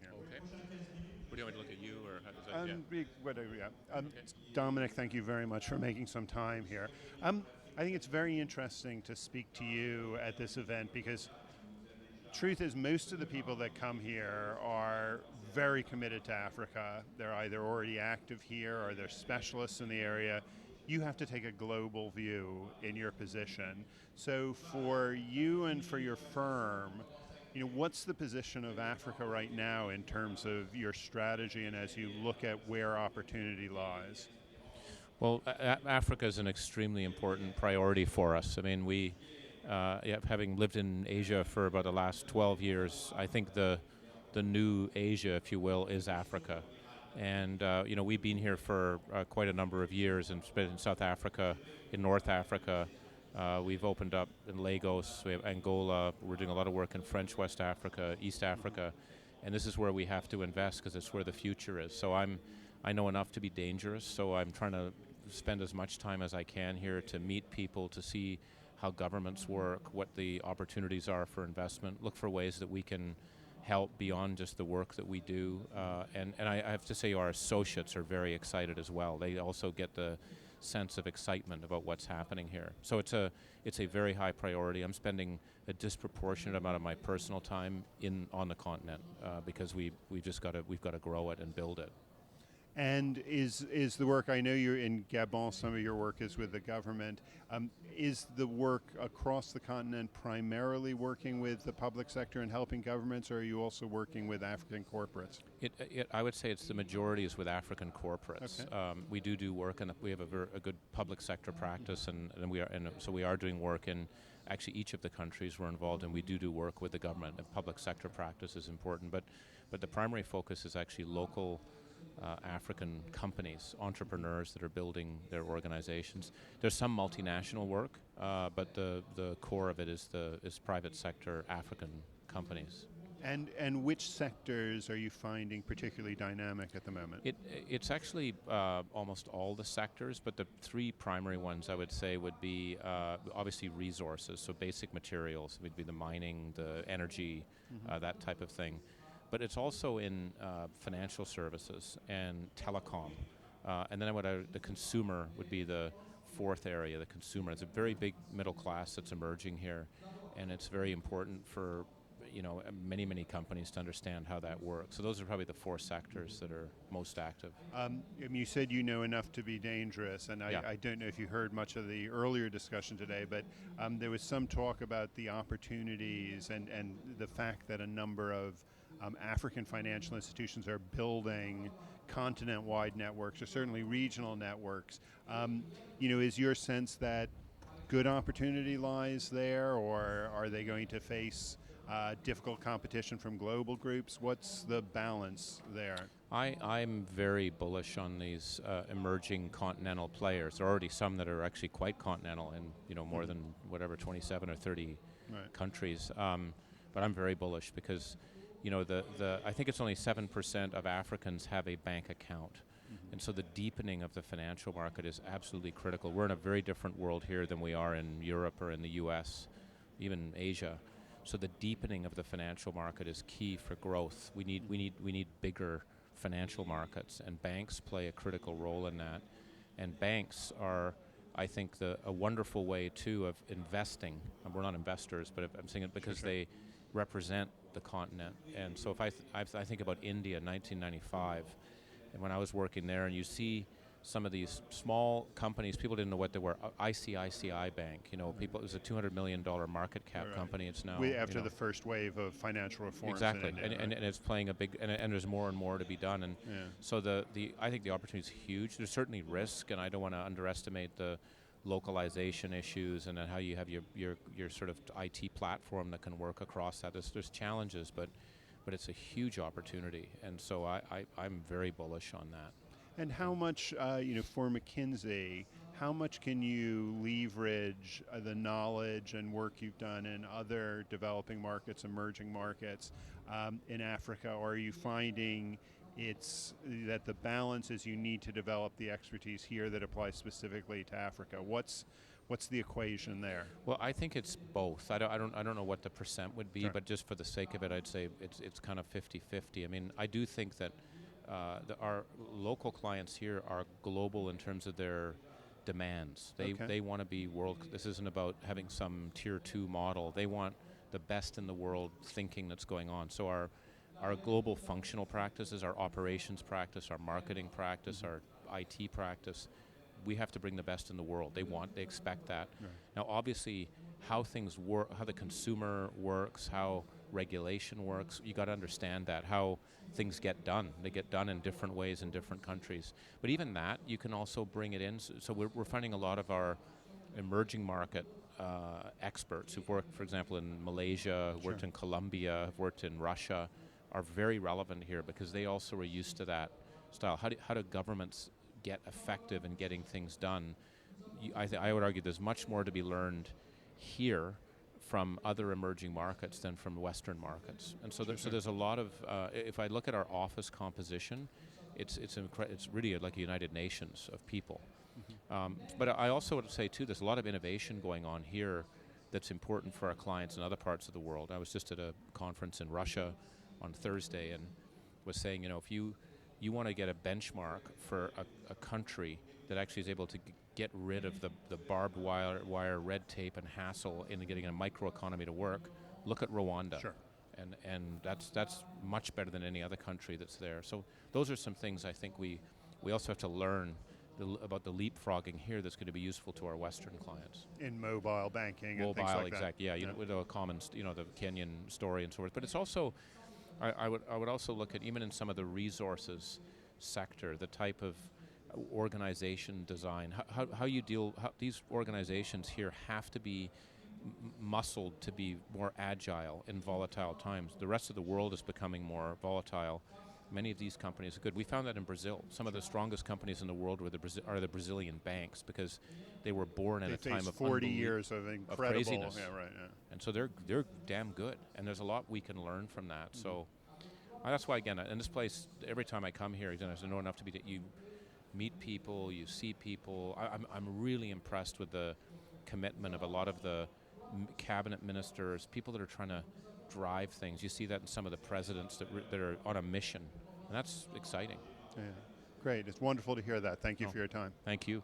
right here. Okay. Would you want me to look at you, or how does that? Yeah. Whatever, yeah. Okay. Dominic, thank you very much for making some time here. I think it's very interesting to speak to you at this event because truth is most of the people that come here are very committed to Africa. They're either already active here or they're specialists in the area. You have to take a global view in your position. So for you and for your firm, what's the position of Africa right now in terms of your strategy and as you look at where opportunity lies? Well, Africa is an extremely important priority for us. I mean, having lived in Asia for about the last 12 years, I think the new Asia, if you will, is Africa. And we've been here for quite a number of years, and spent in South Africa, in North Africa. We've opened up in Lagos. We have Angola. We're doing a lot of work in French West Africa, East Africa, and this is where we have to invest because it's where the future is. So I know enough to be dangerous. So I'm trying to spend as much time as I can here to meet people, to see how governments work, what the opportunities are for investment, look for ways that we can help beyond just the work that we do. And I have to say our associates are very excited as well. They also get the sense of excitement about what's happening here. So it's a very high priority. I'm spending a disproportionate amount of my personal time on the continent because we've got to grow it and build it. And is the work, I know you're in Gabon, some of your work is with the government. Is the work across the continent primarily working with the public sector and helping governments, or are you also working with African corporates? I would say it's the majority is with African corporates. Okay. We do work, and we have a good public sector practice, and so we are doing work in actually each of the countries we're involved in. We do work with the government, and public sector practice is important, but the primary focus is actually local African companies, entrepreneurs that are building their organizations. There's some multinational work, but the core of it is private sector African companies. And which sectors are you finding particularly dynamic at the moment? It's actually almost all the sectors, but the three primary ones I would say would be obviously resources, so basic materials would be the mining, the energy, that type of thing. But it's also in financial services and telecom. And then the consumer would be the fourth area, the consumer. It's a very big middle class that's emerging here, and it's very important for many companies to understand how that works. So those are probably the four sectors that are most active. You said you know enough to be dangerous, and Yeah. I don't know if you heard much of the earlier discussion today, but there was some talk about the opportunities and the fact that a number of African financial institutions are building continent-wide networks, or certainly regional networks. Is your sense that good opportunity lies there, or are they going to face difficult competition from global groups? What's the balance there? I'm very bullish on these emerging continental players. There are already some that are actually quite continental in more than 27 or 30 Right. countries. But I'm very bullish because I think it's only 7% of Africans have a bank account. And so the deepening of the financial market is absolutely critical. We're in a very different world here than we are in Europe or in the US, even Asia. So the deepening of the financial market is key for growth. We need bigger financial markets, and banks play a critical role in that. And banks are, I think, a wonderful way too of investing. We're not investors, but I'm saying it because Sure. they represent the continent. And so if I think about India in 1995, and when I was working there, and you see some of these small companies, people didn't know what they were. ICICI Bank, people. It was a $200 million market cap Right. company. It's now After the first wave of financial reforms. exactly, in India, and right? it's playing a big, and there's more and more to be done. And Yeah. so I think the opportunity is huge. There's certainly risk, and I don't want to underestimate the localization issues and then how you have your sort of IT platform that can work across that. There's challenges, but it's a huge opportunity, and so I'm very bullish on that. And how much, for McKinsey, how much can you leverage the knowledge and work you've done in other developing markets, emerging markets in Africa? Or are you finding it's that the balance is you need to develop the expertise here that applies specifically to Africa? What's What's the equation there? Well, I think it's both. I don't know what the percent would be, Sure. but just for the sake of it, I'd say it's kind of 50-50. I mean, I do think that our local clients here are global in terms of their demands. They want to be world. This isn't about having some tier 2 model. They want the best in the world thinking that's going on. So our global functional practices, our operations practice, our marketing practice, our IT practice, we have to bring the best in the world. They expect that. Right. Now, obviously, how things work, how the consumer works, how regulation works, you got to understand that, how things get done. They get done in different ways in different countries. But even that, you can also bring it in. So we're finding a lot of our emerging market experts who've worked, for example, in Malaysia, worked in Colombia, have worked in Russia, are very relevant here because they also are used to that style. How do governments get effective in getting things done? I would argue there's much more to be learned here from other emerging markets than from Western markets. And so, so there's a lot of, if I look at our office composition, it's really like a United Nations of people. But I also would say, too, there's a lot of innovation going on here that's important for our clients in other parts of the world. I was just at a conference in Russia on Thursday and was saying, if you want to get a benchmark for a country that actually is able to get rid of the barbed wire red tape and hassle in getting a microeconomy to work, look at Rwanda. Sure. And that's much better than any other country that's there. So those are some things I think we also have to learn about the leapfrogging here that's going to be useful to our Western clients. In mobile banking and things like exactly. that. Yeah, with a common, the Kenyan story and so forth. But it's also, I would also look at, even in some of the resources sector, the type of organization design, how you deal, these organizations here have to be muscled to be more agile in volatile times. The rest of the world is becoming more volatile. Many of these companies are good. We found that in Brazil. Some of the strongest companies in the world are the Brazilian banks because they were born at a time of 40 years of incredible craziness. Yeah, right. Yeah. And so they're damn good. And there's a lot we can learn from that. So that's why, again, in this place, every time I come here, I know enough to be that you meet people, you see people. I'm really impressed with the commitment of a lot of the cabinet ministers, people that are trying to drive things. You see that in some of the presidents that are on a mission, and that's exciting. Yeah. Great. It's wonderful to hear that. Thank you for your time. Thank you.